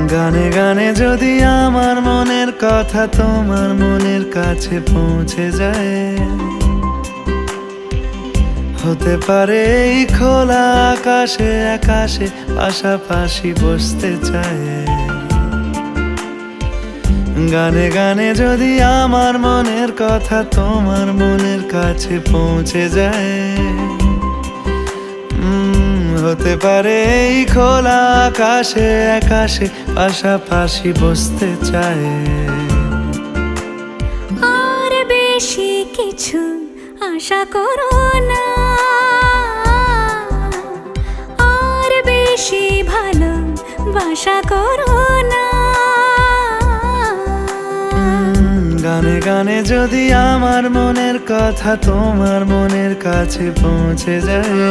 গানে গানে যদি আমার মনের কথা তোমার মনের কাছে পৌঁছে যায়, হতে পারে এই খোলা আকাশে আকাশে পাশাপাশি বসতে চায়। গানে গানে যদি আমার মনের কথা তোমার মনের কাছে পৌঁছে যায়, হতে পারে এই খোলা আকাশে আকাশে পাশাপাশি বসতে চায়। আর বেশি কিছু আশা করো না, আর বেশি ভালোবাসা করো না। গানে গানে যদি আমার মনের কথা তোমার মনের কাছে পৌঁছে যায়,